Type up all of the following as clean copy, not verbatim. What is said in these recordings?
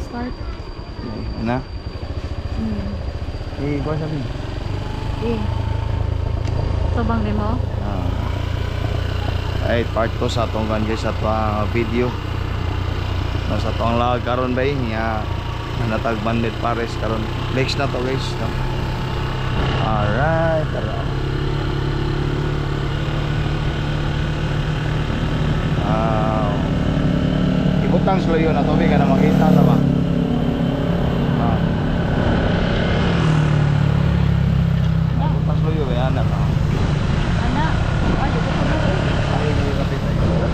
start. Okay, na? Eh, kuha sabi. So bang di mo? Ay, part 2 sa itong guys sa itong video. Nasa itong lag karon ba niya natag bandit pares karon. Next na to guys. No? Alright, tara. Ibutang slow na tubig na makita na ba? Ibutang slow yun, yan na ba? Anak, ay, di ko pa na. Ay, hindi kapit tayo.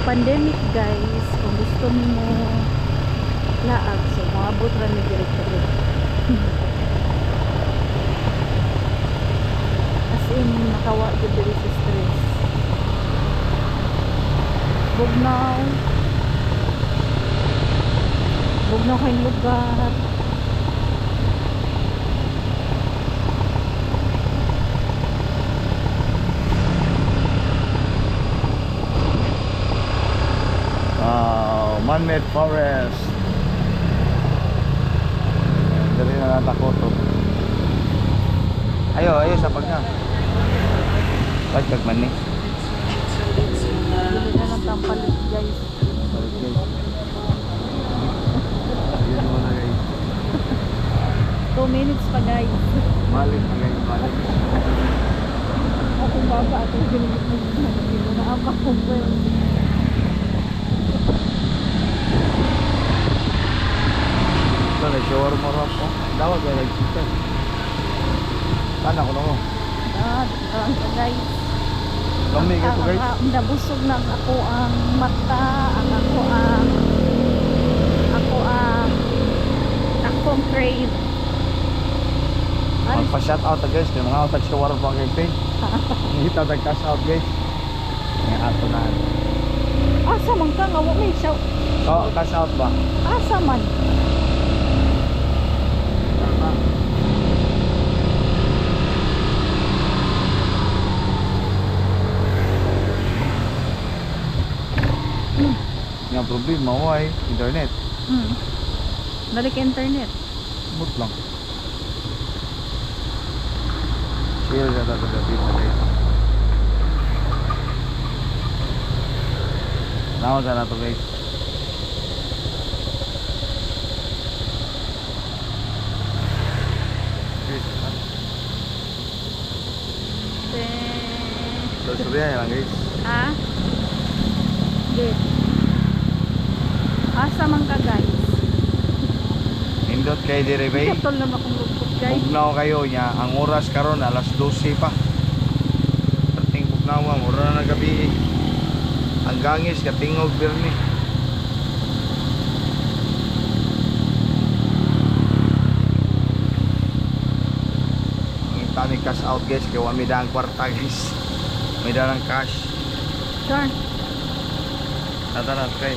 Pandemic guys, kung gusto mo laag, so maabot ra ni direktor. As in, makawa jud diri sa stress. Bugnaw kayong lugar. Man-made forest. Dali na natakot to. Ayo sa pagka. Pagkag man ni. Dili na lang tampalit guys. Yun mo na guys. 2 minutes pa guys. Malik na guys, malik. Akong baba at yung ginigit mo na apak kong Nag-shower mo rin po. Dawag ba nag-chicken? Saan ako na mo? Guys. Lamig ito guys. Nabusog na ako ang mata. Akong crave. Magpa-shout out guys. Yung mga tag-shower po ang kayo. Hindi tag-cash out guys. May ato na. Asa man ka nga? Wala may shout. Oo, cash out ba? Asa man? Yung problema mo ay internet. Balik internet. Smooth lang. Share na tayo sa dito guys. Naon sa nato guys. Surya lang guys. Ha? Good. Asa man ka guys? Indot kay dire bay. Katol na akong lugtog guys. Bugnaw kayo nya. Ang oras karon alas 12 pa. Perting bugnaw ang oras na gabi. Ang gangis katingog birni. Tani cash out guys kaya wami dang kwarta guys. May dalang cash. Sure. Natanan kay.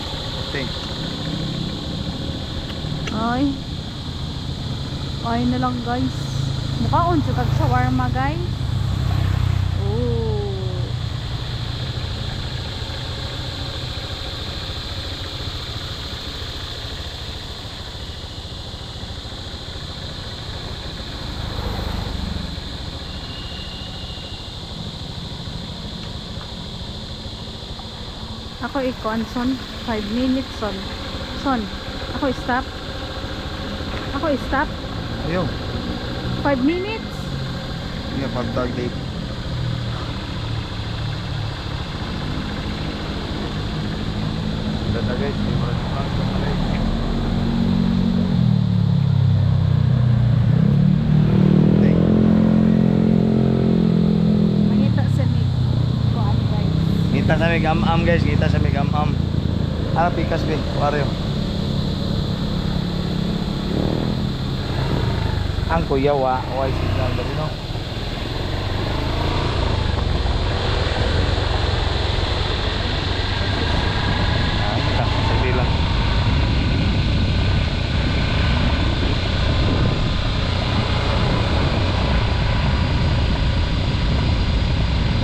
Ting. Ay na lang guys. Mukhaon sa tag shawarma guys. Ako ikon son 5 minutes son. Son. Ako stop. Ako stop. Ayaw. 5 minutes. Nga pagtag date. Data guys, di mo rin plans ka pala eh. Mangita sa mig. Kuan guys. Kita sa may am-am guys, kita sa may am-am. Ah, pikas be, waryo. Ang kuya wa signal dari no. Ah, kita, sagli lang.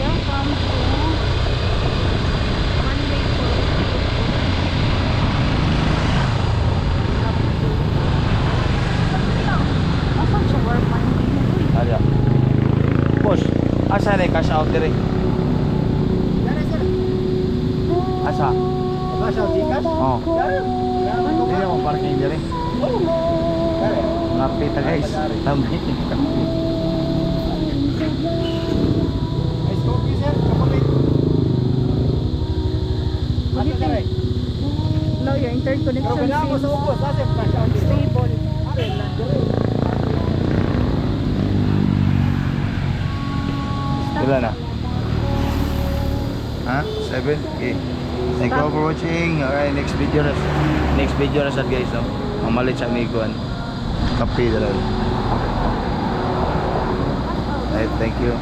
Welcome to Monday po. Asan siya work Monday na to eh? Ada. Boss, asa na cash out dire? Asa? Oh. Hindi ako parking dire. Napita guys. Tambay. What do you think? No, your interconnection seems stable. Ilan na? Ha? 7? Okay. Thank you for watching. Alright, next video na sad guys, no? Mamalit sa amiguan. Kape dala. Alright, thank you.